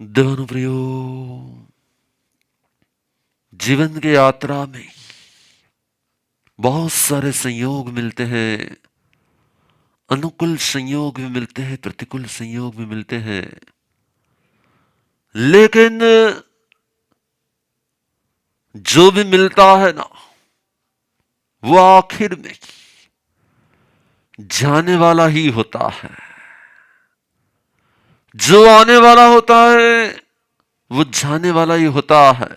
देवानुप्रियो, जीवन की यात्रा में बहुत सारे संयोग मिलते हैं। अनुकूल संयोग भी मिलते हैं, प्रतिकूल संयोग भी मिलते हैं, लेकिन जो भी मिलता है ना, वो आखिर में जाने वाला ही होता है। जो आने वाला होता है वो जाने वाला ही होता है।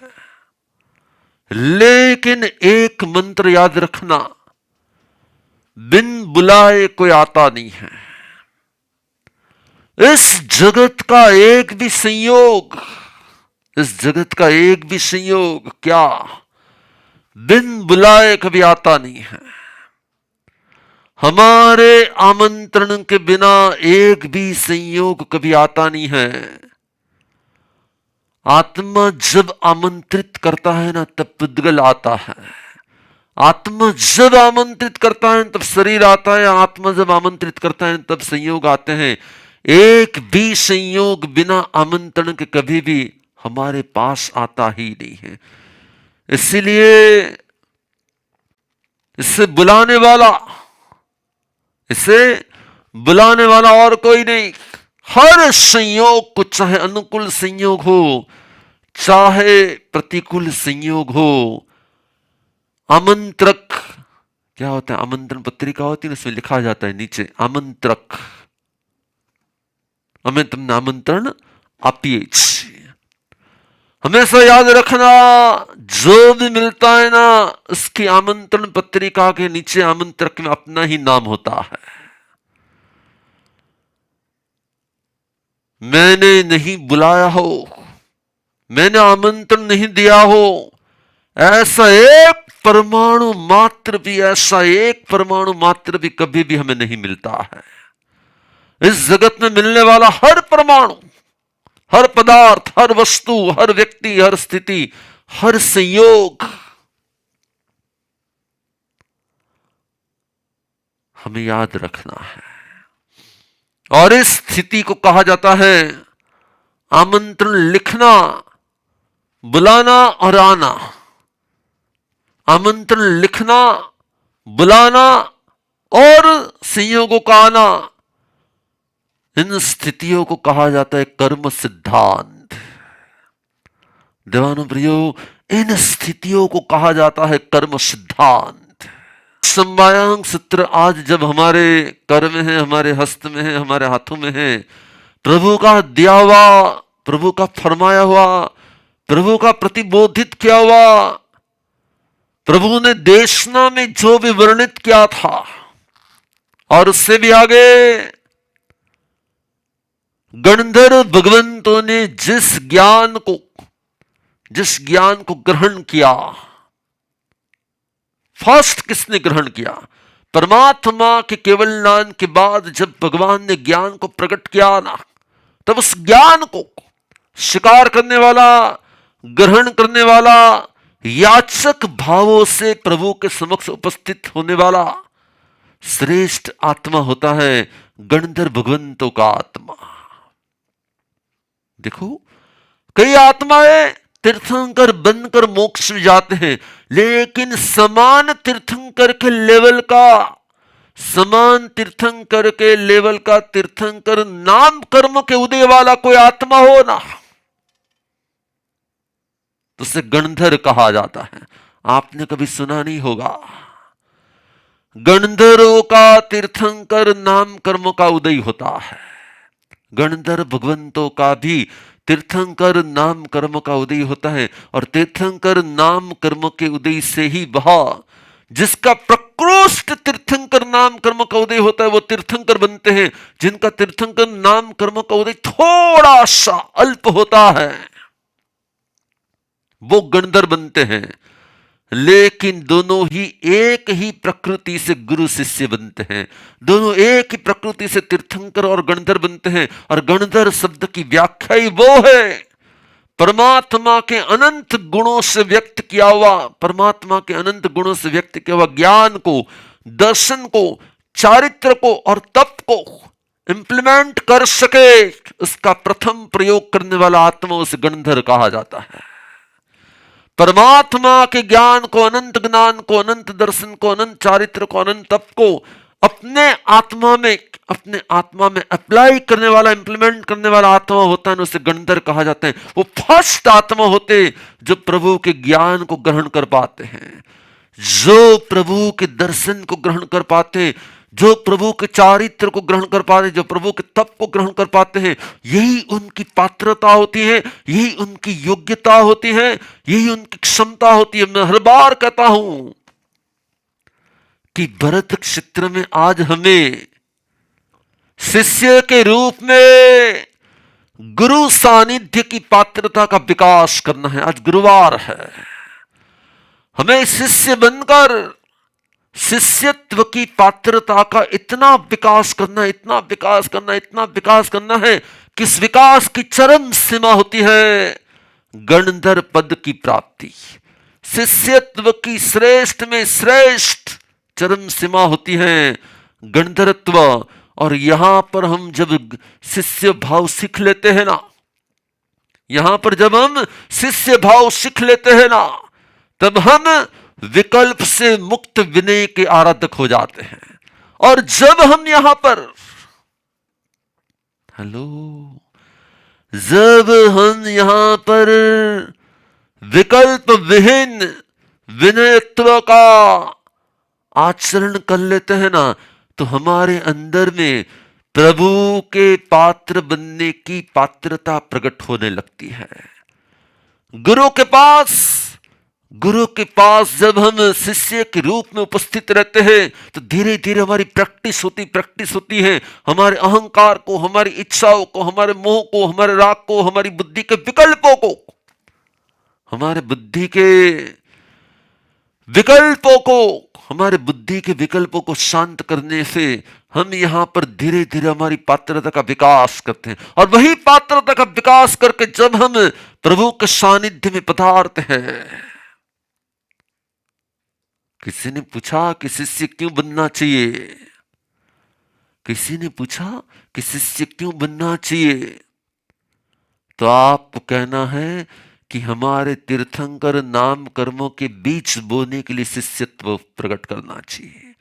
लेकिन एक मंत्र याद रखना, बिन बुलाए कोई आता नहीं है। इस जगत का एक भी संयोग, इस जगत का एक भी संयोग क्या बिन बुलाए कभी आता नहीं है। हमारे आमंत्रण के बिना एक भी संयोग कभी आता नहीं है। आत्मा जब आमंत्रित करता है ना, तब पुद्गल आता है। आत्मा जब आमंत्रित करता है तब शरीर आता है। आत्मा जब आमंत्रित करता है तब संयोग आते हैं। एक भी संयोग बिना आमंत्रण के कभी भी हमारे पास आता ही नहीं है। इसीलिए इसे बुलाने वाला और कोई नहीं। हर संयोग को, चाहे अनुकूल संयोग हो चाहे प्रतिकूल संयोग हो, आमंत्रक क्या होता है? आमंत्रण पत्रिका होती है, उसमें लिखा जाता है नीचे आमंत्रक, हमें तुमने आमंत्रण आपिए। हमेशा याद रखना, जो भी मिलता है ना, उसकी आमंत्रण पत्रिका के नीचे आमंत्रक में अपना ही नाम होता है। मैंने नहीं बुलाया हो, मैंने आमंत्रण नहीं दिया हो, ऐसा एक परमाणु मात्र भी कभी भी हमें नहीं मिलता है। इस जगत में मिलने वाला हर परमाणु, हर पदार्थ, हर वस्तु, हर व्यक्ति, हर स्थिति, हर संयोग हमें याद रखना है। और इस स्थिति को कहा जाता है आमंत्रण लिखना, बुलाना और आना। आमंत्रण लिखना, बुलाना और संयोगों का आना, इन स्थितियों को कहा जाता है कर्म सिद्धांत। देवानुप्रियो, इन स्थितियों को कहा जाता है कर्म सिद्धांत। समवायांग सूत्र आज जब हमारे कर में है, हमारे हस्त में है, हमारे हाथों में है, प्रभु का दिया हुआ, प्रभु का फरमाया हुआ, प्रभु का प्रतिबोधित किया हुआ, प्रभु ने देशना में जो भी वर्णित किया था और उससे भी आगे गणधर भगवंतों ने जिस ज्ञान को ग्रहण किया, फर्स्ट किसने ग्रहण किया? परमात्मा के केवल नाम के बाद जब भगवान ने ज्ञान को प्रकट किया ना, तब उस ज्ञान को स्वीकार करने वाला, ग्रहण करने वाला, याचक भावों से प्रभु के समक्ष उपस्थित होने वाला श्रेष्ठ आत्मा होता है गणधर भगवंतों का आत्मा। देखो, कई आत्माएं तीर्थंकर बनकर मोक्ष में जाते हैं, लेकिन समान तीर्थंकर के लेवल का तीर्थंकर नाम कर्म के उदय वाला कोई आत्मा हो ना, तो उसे गणधर कहा जाता है। आपने कभी सुना नहीं होगा, गणधरों का तीर्थंकर नाम कर्म का उदय होता है। गणधर भगवंतों का भी तीर्थंकर नाम कर्म का उदय होता है। और तीर्थंकर नाम कर्म के उदय से ही वह जिसका प्रकृष्ट तीर्थंकर नाम कर्म का उदय होता है, वो तीर्थंकर बनते हैं। जिनका तीर्थंकर नाम कर्म का उदय थोड़ा सा अल्प होता है, वो गणधर बनते हैं। लेकिन दोनों ही एक ही प्रकृति से गुरु शिष्य बनते हैं। दोनों एक ही प्रकृति से तीर्थंकर और गणधर बनते हैं। और गणधर शब्द की व्याख्या ही वो है, परमात्मा के अनंत गुणों से व्यक्त किया हुआ, परमात्मा के अनंत गुणों से व्यक्त किया हुआ ज्ञान को, दर्शन को, चारित्र को और तप को इंप्लीमेंट कर सके, उसका प्रथम प्रयोग करने वाला आत्मा उसे गणधर कहा जाता है। परमात्मा के ज्ञान को, अनंत ज्ञान को, अनंत दर्शन को, अनंत चारित्र को, अनंत तप को अपने आत्मा में अप्लाई करने वाला, इंप्लीमेंट करने वाला आत्मा होता है, उसे गणधर कहा जाता है। वो फर्स्ट आत्मा होते जो प्रभु के ज्ञान को ग्रहण कर पाते हैं, जो प्रभु के दर्शन को ग्रहण कर पाते हैं, जो प्रभु के चारित्र को ग्रहण कर पाते हैं, जो प्रभु के तप को ग्रहण कर पाते हैं। यही उनकी पात्रता होती है, यही उनकी योग्यता होती है, यही उनकी क्षमता होती है। मैं हर बार कहता हूं कि भरत क्षेत्र में आज हमें शिष्य के रूप में गुरु सानिध्य की पात्रता का विकास करना है। आज गुरुवार है, हमें शिष्य बनकर शिष्यत्व की पात्रता का इतना विकास करना, इतना विकास करना, इतना विकास करना है कि इस विकास की चरम सीमा होती है गणधर पद की प्राप्ति। शिष्यत्व की श्रेष्ठ में श्रेष्ठ चरम सीमा होती है गणधरत्व। और यहां पर हम जब शिष्य भाव सीख लेते हैं ना, यहां पर जब हम शिष्य भाव सीख लेते हैं ना, तब हम विकल्प से मुक्त विनय के आराधक हो जाते हैं। और जब हम यहां पर जब हम यहां पर विकल्प विहीन विनयत्व का आचरण कर लेते हैं ना, तो हमारे अंदर में प्रभु के पात्र बनने की पात्रता प्रकट होने लगती है। गुरु के पास जब हम शिष्य के रूप में उपस्थित रहते हैं, तो धीरे धीरे हमारी प्रैक्टिस होती है। हमारे अहंकार को, हमारी इच्छाओं को, हमारे मोह को, हमारे राग को, हमारी बुद्धि के विकल्पों को, हमारे बुद्धि के विकल्पों को शांत करने से हम यहां पर धीरे धीरे हमारी पात्रता का विकास करते हैं। और वही पात्रता का विकास करके जब हम प्रभु के सानिध्य में पदार्थ हैं। किसी ने पूछा कि शिष्य क्यों बनना चाहिए? किसी ने पूछा कि शिष्य क्यों बनना चाहिए? तो आपको कहना है कि हमारे तीर्थंकर नाम कर्मों के बीच बोने के लिए शिष्यत्व प्रकट करना चाहिए।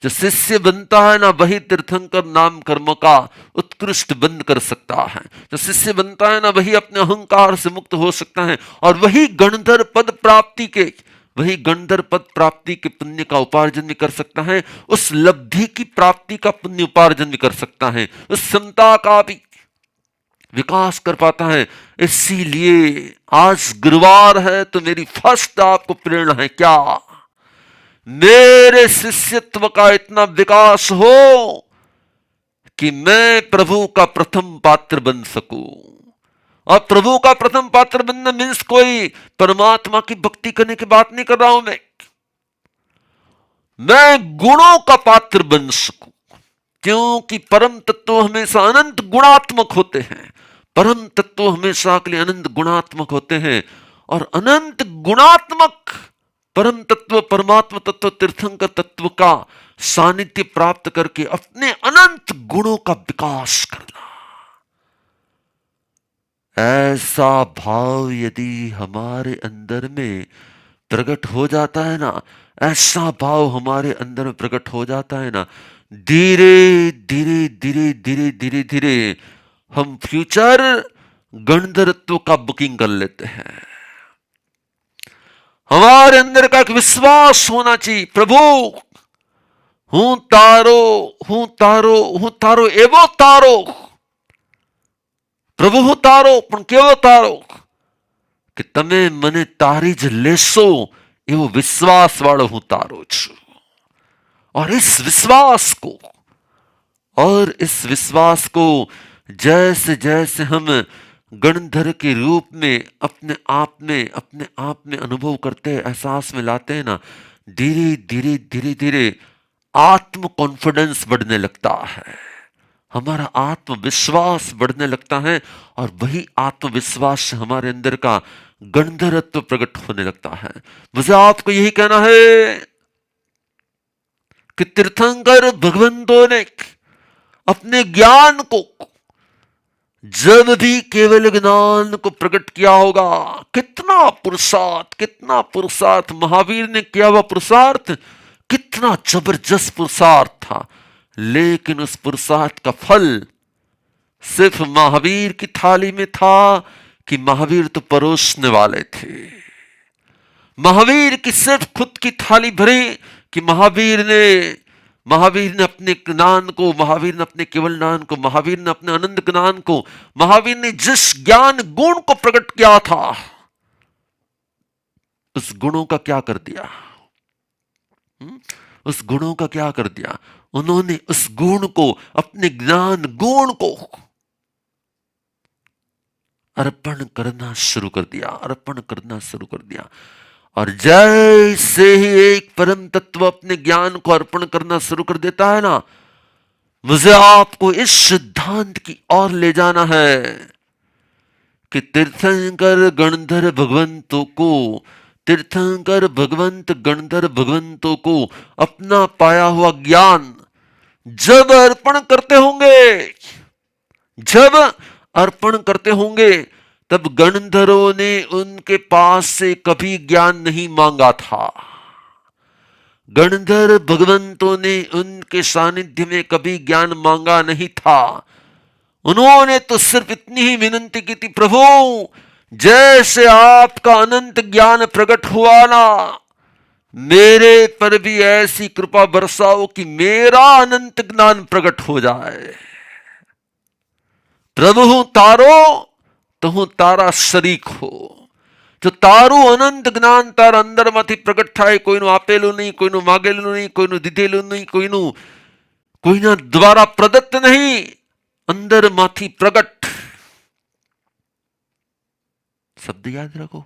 जो शिष्य बनता है ना, वही तीर्थंकर नाम कर्मों का उत्कृष्ट बंद कर सकता है। जो शिष्य बनता है ना, वही अपने अहंकार से मुक्त हो सकता है, और वही गणधर पद प्राप्ति के पुण्य का उपार्जन भी कर सकता है, उस लब्धि की प्राप्ति का पुण्य उपार्जन भी कर सकता है, उस क्षमता का भी विकास कर पाता है। इसीलिए आज गुरुवार है, तो मेरी फर्स्ट आपको प्रेरणा है क्या? मेरे शिष्यत्व का इतना विकास हो कि मैं प्रभु का प्रथम पात्र बन सकूं। और प्रभु का प्रथम पात्र बनना मीन्स कोई परमात्मा की भक्ति करने की बात नहीं कर रहा हूं मैं गुणों का पात्र बन सकूं, क्योंकि परम तत्व हमेशा अनंत गुणात्मक होते हैं। परम तत्व हमेशा के लिए अनंत गुणात्मक होते हैं, और अनंत गुणात्मक परम तत्व, परमात्मा तत्व, तीर्थंकर तत्व का सानिध्य प्राप्त करके अपने अनंत गुणों का विकास करना, ऐसा भाव यदि हमारे अंदर में प्रकट हो जाता है ना, ऐसा भाव हमारे अंदर में प्रकट हो जाता है ना, धीरे धीरे हम फ्यूचर गणधरत्व का बुकिंग कर लेते हैं। हमारे अंदर का एक विश्वास होना चाहिए, प्रभु हूं तारो एवो तारो, प्रभु हूं तारो पण केवो तारो कि તમે મને તારી જ લેશો એવો વિશ્વાસ વાળો હું તારો છું। और इस विश्वास को जैसे जैसे हम गणधर के रूप में अपने आप में अनुभव करते हैं, एहसास में लाते हैं ना, धीरे धीरे आत्म कॉन्फिडेंस बढ़ने लगता है, हमारा आत्मविश्वास बढ़ने लगता है, और वही आत्मविश्वास से हमारे अंदर का गणधरत्व प्रकट होने लगता है। मुझे आपको यही कहना है कि तीर्थंकर भगवंतों ने अपने ज्ञान को जब भी केवल ज्ञान को प्रकट किया होगा, कितना पुरुषार्थ महावीर ने किया हुआ पुरुषार्थ, कितना जबरदस्त पुरुषार्थ था। लेकिन उस पुरुषार्थ का फल सिर्फ महावीर की थाली में था कि महावीर तो परोसने वाले थे। महावीर की सिर्फ खुद की थाली भरी कि महावीर ने अपने ज्ञान को, महावीर ने अपने केवल ज्ञान को, महावीर ने अपने अनंत ज्ञान को, महावीर ने जिस ज्ञान गुण को प्रकट किया था, उस गुणों का क्या कर दिया? उस गुणों का क्या कर दिया? उन्होंने उस गुण को, अपने ज्ञान गुण को अर्पण करना शुरू कर दिया। और जैसे ही एक परम तत्व अपने ज्ञान को अर्पण करना शुरू कर देता है ना, मुझे आपको इस सिद्धांत की ओर ले जाना है कि तीर्थंकर गणधर भगवंतों को अपना पाया हुआ ज्ञान जब अर्पण करते होंगे तब गणधरों ने उनके पास से कभी ज्ञान नहीं मांगा था। गणधर भगवंतों ने उनके सानिध्य में कभी ज्ञान मांगा नहीं था। उन्होंने तो सिर्फ इतनी ही विनती की थी, प्रभु जैसे आपका अनंत ज्ञान प्रकट हुआ ना, मेरे पर भी ऐसी कृपा बरसाओ कि मेरा अनंत ज्ञान प्रकट हो जाए। प्रभु हूं तारो तो हूं तारा शरीक हो। जो तारू अनंत ज्ञान तार अंदर माथी प्रकट थाय, कोईનું આપેલું नहीं, कोईનું मागेલું नहीं, कोईનું દીધેલું नहीं, कोईના द्वारा प्रदत्त नहीं, अंदर माथी प्रकट। शब्द याद रखो,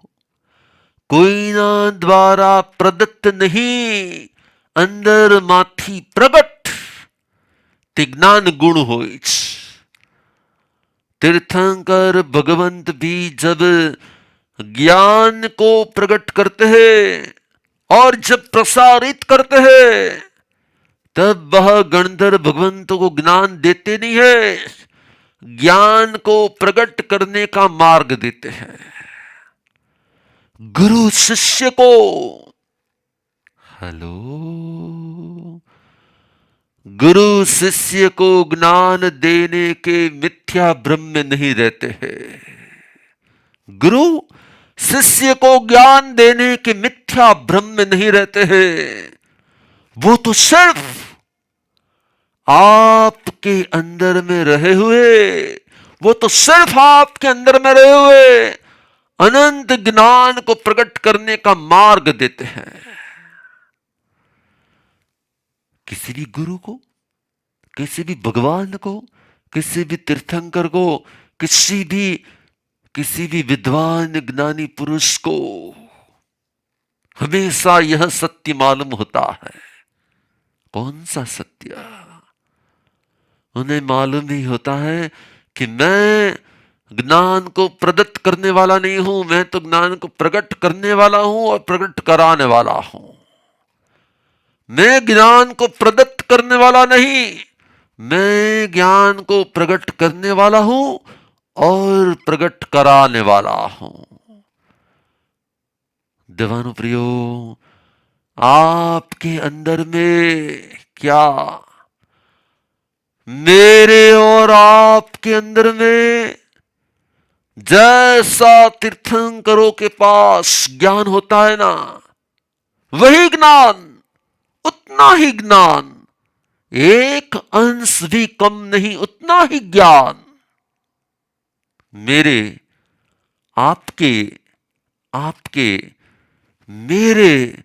कोईना द्वारा प्रदत्त नहीं, अंदर माथी प्रगट ते ज्ञान गुण होय छ। तीर्थंकर भगवंत भी जब ज्ञान को प्रकट करते हैं और जब प्रसारित करते हैं, तब वह गणधर भगवंतों को ज्ञान देते नहीं है, ज्ञान को प्रकट करने का मार्ग देते हैं। गुरु शिष्य को, गुरु शिष्य को ज्ञान देने के मिथ्या भ्रम में नहीं रहते हैं। गुरु शिष्य को ज्ञान देने के मिथ्या भ्रम में नहीं रहते हैं। वो तो सिर्फ आपके अंदर में रहे हुए अनंत ज्ञान को प्रकट करने का मार्ग देते हैं। किसी भी गुरु को, किसी भी भगवान को, किसी भी तीर्थंकर को, किसी भी विद्वान ज्ञानी पुरुष को हमेशा यह सत्य मालूम होता है। कौन सा सत्य? उन्हें मालूम ही होता है कि मैं ज्ञान को प्रदत्त करने वाला नहीं हूं, मैं तो ज्ञान को प्रकट करने वाला हूं और प्रकट कराने वाला हूं। मैं ज्ञान को प्रदत्त करने वाला नहीं, मैं ज्ञान को प्रकट करने वाला हूं और प्रकट कराने वाला हूं। देवानु प्रियो, आपके अंदर में क्या, मेरे और आपके अंदर में जैसा तीर्थंकरों के पास ज्ञान होता है ना, वही ज्ञान, उतना ही ज्ञान, एक अंश भी कम नहीं, उतना ही ज्ञान मेरे, आपके मेरे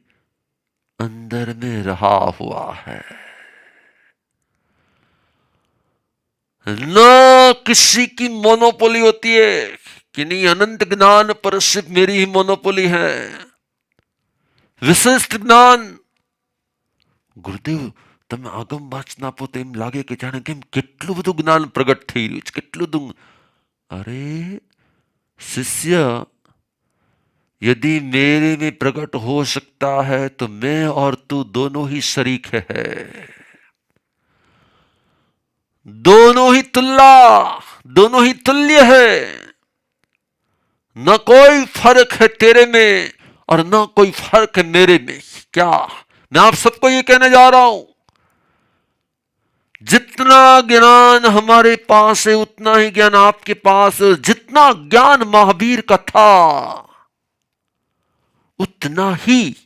अंदर में रहा हुआ है। न किसी की मोनोपोली होती है कि नहीं अनंत ज्ञान पर सिर्फ मेरी ही मोनोपोली है। विशिष्ट ज्ञान, गुरुदेव તમે આગમ વાંચના આપો તો એમ લાગે કે જાણે કેમ કેટલું બધું જ્ઞાન પ્રગટ થઈ રહ્યું છે, કેટલું બધું। अरे शिष्य, यदि मेरे में प्रकट हो सकता है तो मैं और तू दोनों ही शरीक है। दोनों ही दोनों ही तुल्य है। न कोई फर्क है तेरे में और न कोई फर्क है मेरे में। क्या मैं आप सबको ये कहने जा रहा हूं, जितना ज्ञान हमारे पास है उतना ही ज्ञान आपके पास है। जितना ज्ञान महावीर का था उतना ही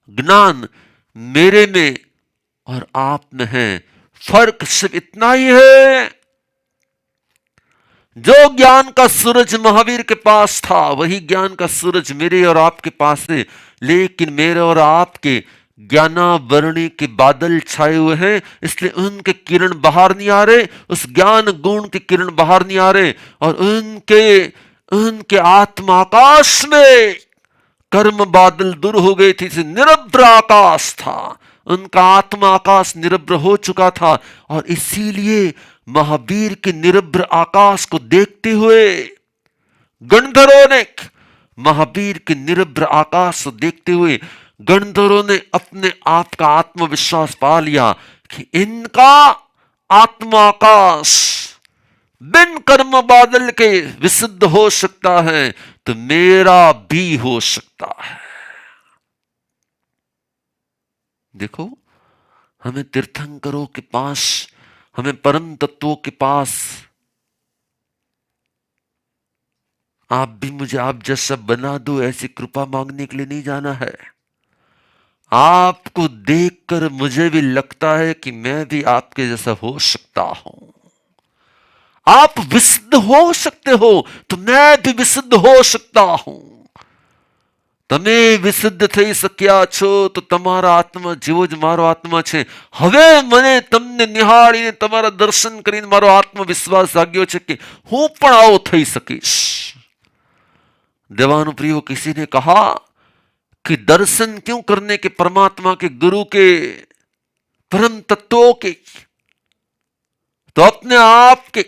ज्ञान मेरे में और आप में है। फर्क सिर्फ इतना ही है, जो ज्ञान का सूरज महावीर के पास था वही ज्ञान का सूरज मेरे और आपके पास है। लेकिन मेरे और आपके ज्ञानावरणी के बादल छाए हुए हैं, इसलिए उनके किरण बाहर नहीं आ रहे, उस ज्ञान गुण के किरण बाहर नहीं आ रहे। और उनके उनके आत्मा आकाश में कर्म बादल दूर हो गए थे, निरभ्र आकाश था। उनका आत्मा आकाश निरभ्र हो चुका था और इसीलिए महावीर के निरभ्र आकाश को देखते हुए गणधरों ने, महावीर के निरभ्र आकाश को देखते हुए गणधरों ने अपने आप का आत्मविश्वास पा लिया कि इनका आत्मा आकाश बिन कर्म बादल के विशुद्ध हो सकता है तो मेरा भी हो सकता है। देखो, हमें तीर्थंकरों के पास, हमें परम तत्वों के पास, आप भी मुझे आप जैसा बना दो ऐसी कृपा मांगने के लिए नहीं जाना है। आपको देखकर मुझे भी लगता है कि मैं भी आपके जैसा हो सकता हूं। आप विशुद्ध हो सकते हो तो मैं भी विशुद्ध हो सकता हूं। તમે વિશુદ્ધ થઈ શક્યા છો તો તમારા આત્મા જેવો જ મારો આત્મા છે। હવે મને તમને નિહાળીને તમારા દર્શન કરીને મારો આત્મવિશ્વાસ જાગ્યો છે कि હું પણ આવો થઈ શકીશ। देवानुप्रियो, किसी ने कहा कि दर्शन क्यों करने के परमात्मा के, गुरु के, परम तत्वों के, तो अपने आप के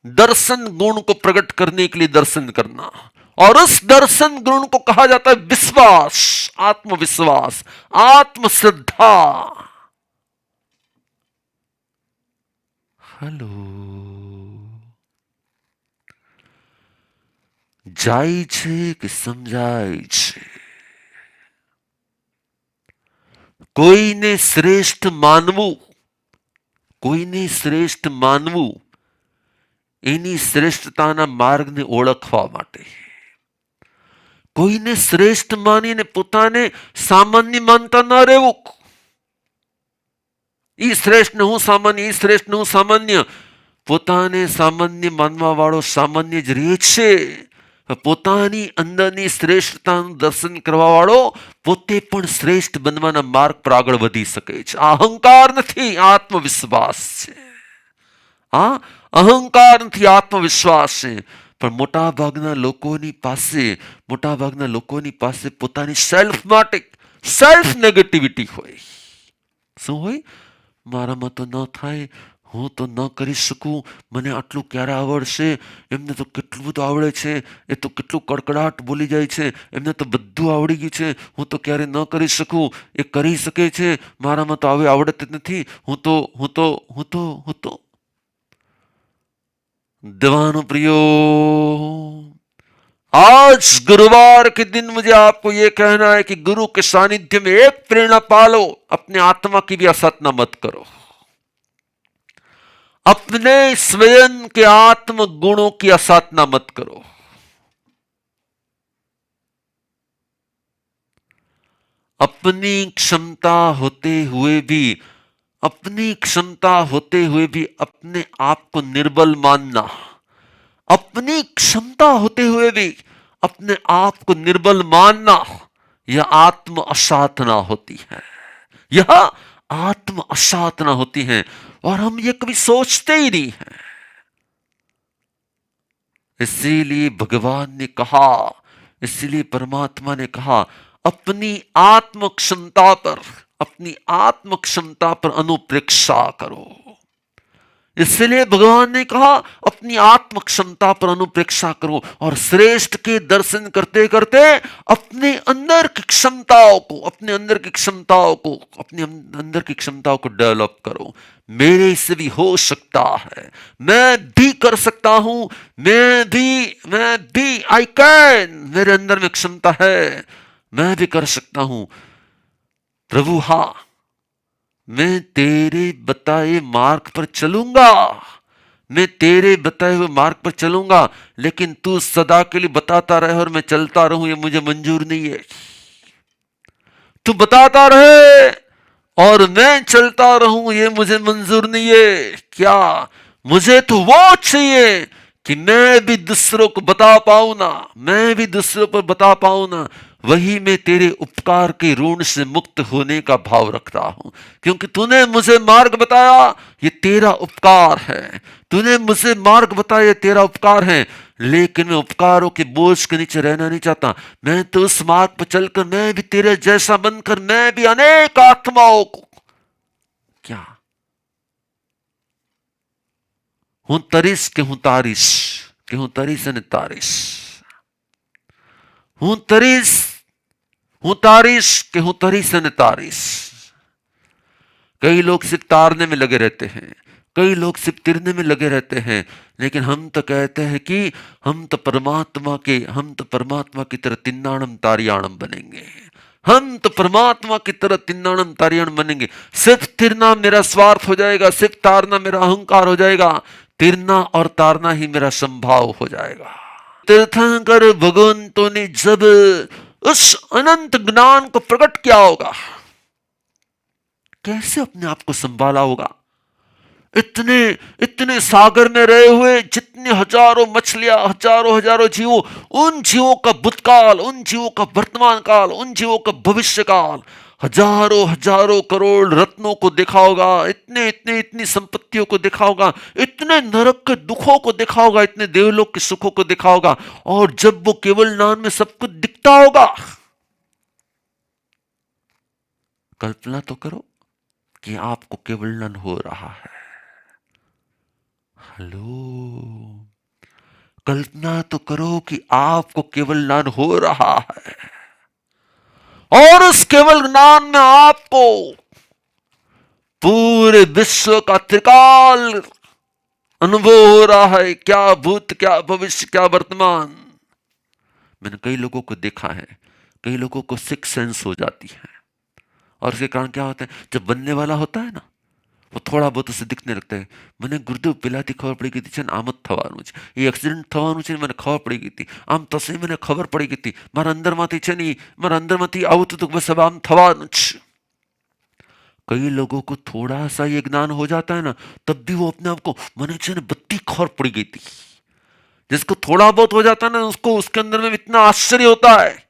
दर्शन गुण को प्रकट करने के लिए दर्शन करना। और उस दर्शन गुण को कहा जाता है विश्वास, आत्मविश्वास, आत्मश्रद्धा। हेलो, જાય છે કે સમજાય છે? કોઈને શ્રેષ્ઠ માનવું, કોઈને શ્રેષ્ઠ માનવું એની શ્રેષ્ઠતાના માર્ગને ઓળખવા માટે, કોઈને શ્રેષ્ઠ માનીને પોતાને સામાન્ય માનતા ન રહેવું। ઈ શ્રેષ્ઠ ને હું સામાન્ય, ઈ શ્રેષ્ઠ ને હું સામાન્ય, પોતાને સામાન્ય માનવા વાળો સામાન્ય જ રહે છે। પોતાની અંદરની શ્રેષ્ઠતાનું દર્શન કરવા વાળો પોતે પણ શ્રેષ્ઠ બનવાના માર્ગ પર આગળ વધી શકે છે। આ અહંકાર નથી, આત્મવિશ્વાસ છે। આ અહંકાર નથી, આત્મવિશ્વાસ છે। પણ મોટાભાગના લોકોની પાસે પોતાની સેલ્ફ માટે સેલ્ફ નેગેટિવિટી હોય। શું હોય? મારામાં તો ન થાય, હું તો ન કરી શકું, મને આટલું ક્યારે આવડશે, એમને તો કેટલું બધું આવડે છે, એ તો કેટલું કડકડાટ બોલી જાય છે, એમને તો બધું આવડી ગયું છે, હું તો ક્યારે ન કરી શકું, એ કરી શકે છે, મારામાં તો હવે આવડત જ નથી, હું તો देवानुप्रियो, आज गुरुवार के दिन मुझे आपको यह कहना है कि गुरु के सानिध्य में एक प्रेरणा पालो, अपने आत्मा की भी असतना मत करो। अपने स्वयं के आत्म गुणों की असाधना मत करो। अपनी क्षमता होते हुए भी अपने आप को निर्बल मानना, अपनी क्षमता होते हुए भी अपने आप को निर्बल मानना, यह आत्म असाधना होती है। यह आत्म असाधना होती है और हम ये कभी सोचते ही नहीं हैं। इसीलिए भगवान ने कहा, इसीलिए परमात्मा ने कहा, अपनी आत्म क्षमता पर अनुप्रेक्षा करो। इसलिए भगवान ने कहा अपनी आत्म क्षमता पर अनुप्रेक्षा करो और श्रेष्ठ के दर्शन करते करते अपने अंदर की क्षमताओं को अपने अंदर की क्षमताओं को डेवलप करो। मेरे से भी हो सकता है, मैं भी कर सकता हूं, मैं भी आई कैन, मेरे अंदर में क्षमता है, मैं भी कर सकता हूं। प्रभु हाँ, मैं तेरे बताए मार्ग पर चलूंगा, मैं तेरे बताए हुए मार्ग पर चलूंगा, लेकिन तू सदा के लिए बताता रहे और मैं चलता रहूं, ये मुझे मंजूर नहीं है। तू बताता रहे और मैं चलता रहूं, ये मुझे मंजूर नहीं है। क्या मुझे तो वो चाहिए कि मैं भी दूसरों को बता पाऊं ना, मैं भी दूसरों पर बता पाऊं ना। वही मैं तेरे उपकार के ऋण से मुक्त होने का भाव रखता हूं, क्योंकि तूने मुझे मार्ग बताया, ये तेरा उपकार है। तूने मुझे मार्ग बताया, ये तेरा उपकार है। लेकिन मैं उपकारों के बोझ के नीचे रहना नहीं चाहता। मैं तो उस मार्ग पर चलकर मैं भी तेरे जैसा बनकर मैं भी अनेक आत्माओं को क्या हूं तरिस के हूं तरिस ने तारिस, हूं तरिस हूं तारिस के हूं तरिस ने तारिस। कई लोग सिर्फ तारने में लगे रहते हैं, कई लोग सिर्फ तिरने में लगे रहते हैं, लेकिन हम तो कहते हैं कि हम तो परमात्मा की तरह तिन्नाणम तारियाणम बनेंगे। हम तो परमात्मा की तरह तिन्नाणम तारियाणम बनेंगे। सिर्फ तिरना मेरा स्वार्थ हो जाएगा, सिर्फ तारना मेरा अहंकार हो जाएगा, तिरना और तारना ही मेरा संभाव हो जाएगा। तीर्थंकर भगवंतों ने जब उस अनंत ज्ञान को प्रकट किया होगा, कैसे अपने आप को संभाला होगा। इतने इतने सागर में रहे हुए जितने हजारों मछलियां, हजारों जीवों, उन जीवों का भूतकाल, उन जीवों का वर्तमान काल, उन जीवों का भविष्य काल, हजारों करोड़ रत्नों को देखा होगा, इतनी संपत्तियों को देखा होगा, इतने नरक के दुखों को देखा होगा, इतने देवलोक के सुखों को देखा होगा। और जब वो केवल नाम में सब कुछ दिखता होगा, कल्पना तो करो कि आपको केवल नन हो रहा है। हेलो, कल्पना तो करो कि आपको केवल ज्ञान हो रहा है और उस केवल ज्ञान में आपको पूरे विश्व का त्रिकाल अनुभव हो रहा है। क्या भूत, क्या भविष्य, क्या वर्तमान। मैंने कई लोगों को देखा है, कई लोगों को सिक्स सेंस हो जाती है, और इसके कारण क्या होता है, जब बनने वाला होता है ना, वो थोड़ा बहुत उसे दिखने लगता है। मैंने गुरुदेव પેલાથી ખબર પડી ગઈ હતી છે ને આમ જ થવાનું છે, એ એક્સિડન્ટ થવાનું છે, મને ખબર પડી ગઈ હતી, આમ થશે મને ખબર પડી ગઈ હતી, મારા અંદરમાંથી છે ને, મારા અંદરમાંથી આવતું હતું, બસ હવે આમ થવાનું છે। कई लोगों को थोड़ा सा ये ज्ञान हो जाता है ना, तब भी वो अपने आप को मैंने છે ને बत्ती खबर पड़ी गई थी। जिसको थोड़ा बहुत हो जाता है ना, उसको उसके अंदर में इतना आश्चर्य होता है।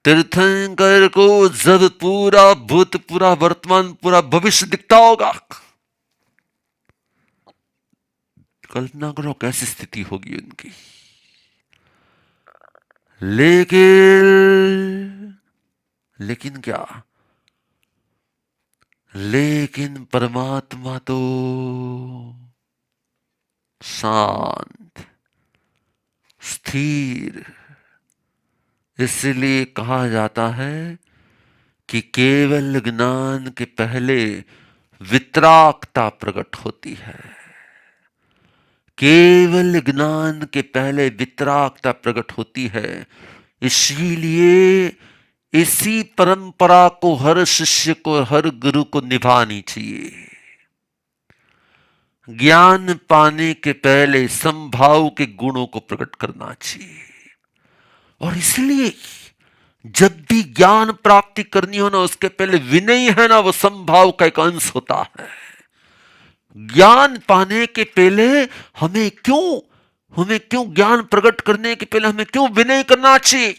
तीर्थंकर को जब पूरा भूत, पूरा वर्तमान, पूरा भविष्य दिखता होगा, कल्पना करो कैसी स्थिति होगी उनकी। लेकिन क्या, लेकिन परमात्मा तो शांत, स्थिर। इसलिए कहा जाता है कि केवल ज्ञान के पहले वितरागता प्रकट होती है। केवल ज्ञान के पहले वितरागता प्रकट होती है। इसीलिए इसी परंपरा को हर शिष्य को, हर गुरु को निभानी चाहिए। ज्ञान पाने के पहले संभाव के गुणों को प्रकट करना चाहिए। और इसलिए जब भी ज्ञान प्राप्ति करनी हो ना, उसके पहले विनय है ना, वो संभाव का एक अंश होता है। ज्ञान पाने के पहले हमें क्यों ज्ञान प्रकट करने के पहले हमें क्यों विनय करना चाहिए?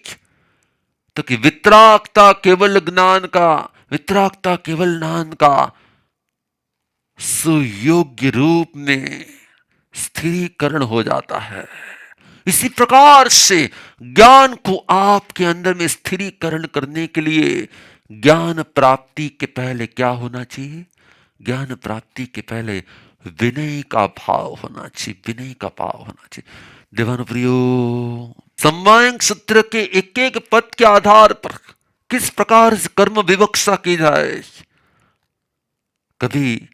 तो कि वितरागता केवल ज्ञान का सुयोग्य रूप में स्थिरीकरण हो जाता है। इसी प्रकार से ज्ञान को आपके अंदर में स्थिरीकरण करने के लिए ज्ञान प्राप्ति के पहले क्या होना चाहिए? ज्ञान प्राप्ति के पहले विनय का भाव होना चाहिए, विनय का भाव होना चाहिए। देवान प्रियो, सम्मायक सूत्र के एक एक पद के आधार पर किस प्रकार से कर्म विवक्षा की जाए, कभी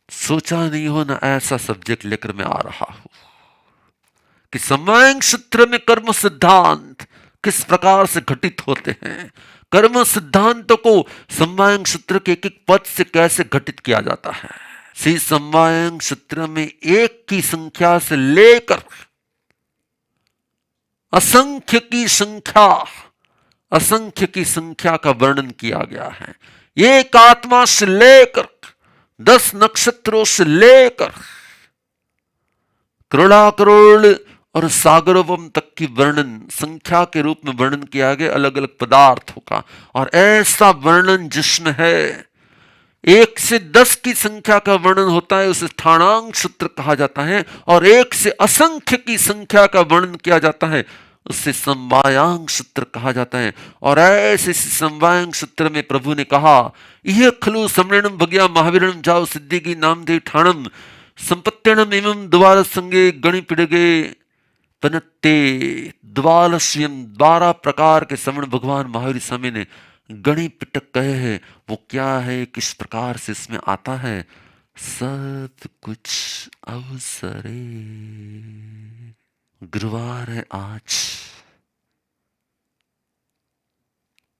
सोचा नहीं हो ना ऐसा सब्जेक्ट लेकर मैं आ रहा हूं कि सम्मायक सूत्र में कर्म सिद्धांत किस प्रकार से घटित होते हैं, कर्म सिद्धांतों को सम्मायक सूत्र के एक एक पद से कैसे घटित किया जाता है। श्री सम्मायक सूत्र में एक की संख्या से लेकर असंख्य की संख्या का वर्णन किया गया है। एक आत्मा से लेकर 10 नक्षत्रों से लेकर करोड़ा करोड़ और सागरों तक की वर्णन, संख्या के रूप में वर्णन किया गया अलग अलग पदार्थों का। और ऐसा वर्णन जिसमें है 1 से 10 की संख्या का वर्णन होता है उसे स्थानांक सूत्र कहा जाता है, और 1 से असंख्य की संख्या का वर्णन किया जाता है उससे समवायांक सूत्र कहा जाता है। और ऐसे समवायांक सूत्र में प्रभु ने कहा, यह खलु सम्रणम भग्या महावीरम जाओ सिद्धि की नाम दे ठाणम संपत्त्यणम एवं द्वार संगे गणि पिड़गे पनत्ते द्वाल स्वयं। 12 प्रकार के श्रवण भगवान महावीर स्वामी ने गणि पिटक कहे हैं। वो क्या है, किस प्रकार से इसमें आता है, सब कुछ अवसरे। गुरुवार है आज,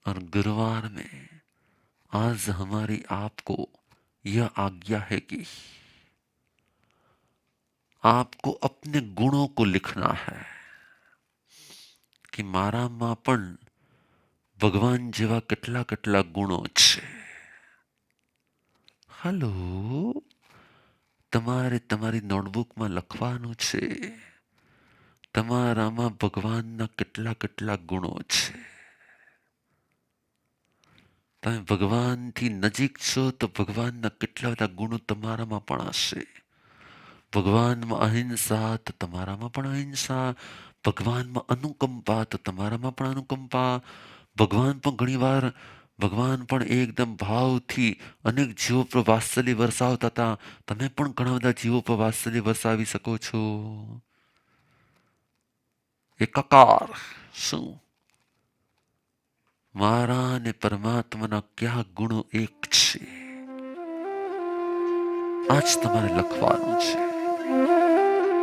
और गुरुवार में आज हमारी आपको यह आज्ञा है कि आपको अपने गुणों को लिखना है कि माराમાં પણ ભગવાન જેવા કેટલા કેટલા ગુણો છે। હલો, તમારે તમારી નોટબુકમાં લખવાનું છે તમારામાં ભગવાનના કેટલા કેટલા ગુણો છે। તમે ભગવાનથી નજીક છો તો ભગવાનના કેટલા બધા ગુણો તમારામાં પણ હશે। ભગવાનમાં અહિંસા તો તમારામાં પણ અહિંસા, ભગવાનમાં અનુકંપા તો તમારામાં પણ અનુકંપા, ભગવાન પણ ઘણીવાર ભગવાન પણ એકદમ ભાવથી અનેક જીવો પર વાત્સલ્ય વરસાવતા હતા, તમે પણ ઘણા બધા જીવો પર વાત્સલ્ય વરસાવી શકો છો। એકાકાર શું મારા ને પરમાત્માના કયા ગુણો એક છે, આજ તમારે લખવાનું છે।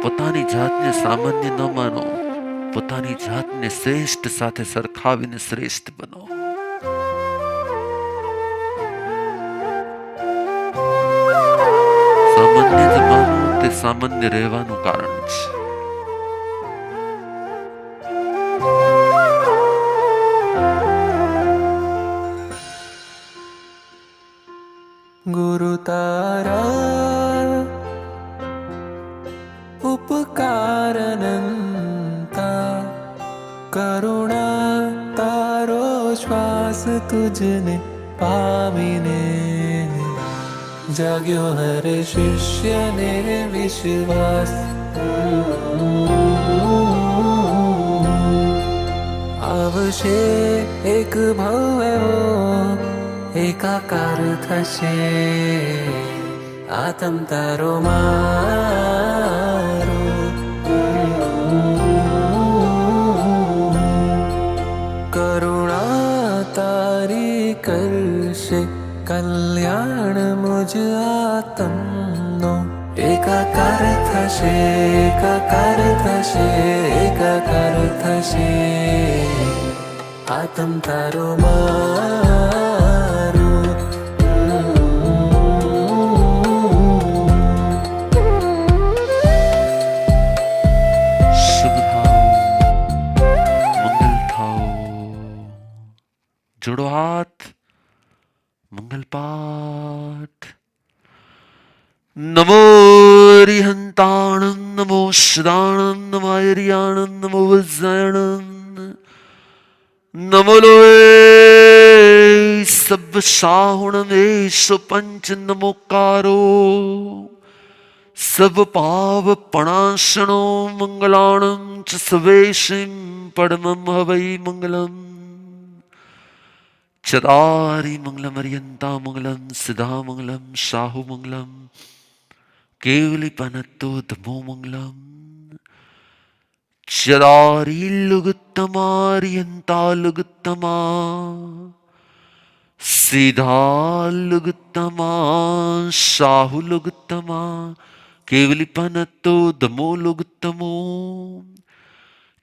પોતાની જાતને સામાન્ય ન માનો, પોતાની જાતને શ્રેષ્ઠ સાથે સરખાવીને શ્રેષ્ઠ બનો। સામાન્ય જ માનવું તે સામાન્ય રહેવાનું કારણ છે। गुरु तारा उपकार अनंता, करुणा तारो श्वास तुझने पाविने, जाग्यो हर शिष्य ने विश्वास। आवशे एक भव्य एकाकार थशे, आत्म तारो मारो। करुणा तारी करशे कल्याण मुझ आत्मनो, एकाकार थशे एकाकार थशे एकाकार थशे, आत्म तारो मारो। શુભ થાઓ, મંગલ થાઓ, જોડો હાથ, મંગલ પાઠ। નમો હરિહંતાણં, નમો સદાણં, નમો હરિયાણં, નમો વજ્રાયણં, नमो लोए सब साहुण में सुपंच नमोकारो, सब पाव पणासनो मंगलाणं च सवेशिं परमं हवै मंगलम्। चदारि मंगलम अरियंता मंगलम, सिद्धा मंगलम, साहु मंगलम, केवली पनत्तो धमो मंगलम चदारीलुगुत्तमारियन्तालुगुत्तमा सीधालुगुत्तमा शाहुलुगुत्तमा केवलिपनत्तो धमोलुगुत्तमो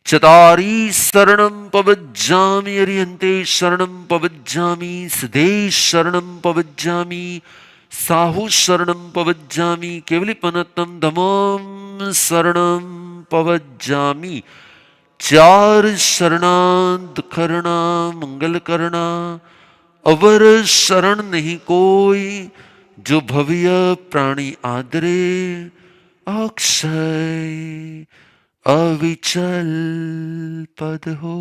चतारी शरणं पवज्जामि अरिहन्ते शरणं पवज्जामि सिद्धे शरणं पवज्जामि साहु शरणं पवज्जामि केवलिपनत्तं धमं शरणं पवज्जामि चार शरणांत करना मंगल करना अवर शरण नहीं कोई जो भव्य प्राणी आदरे अक्षय अविचल पद हो।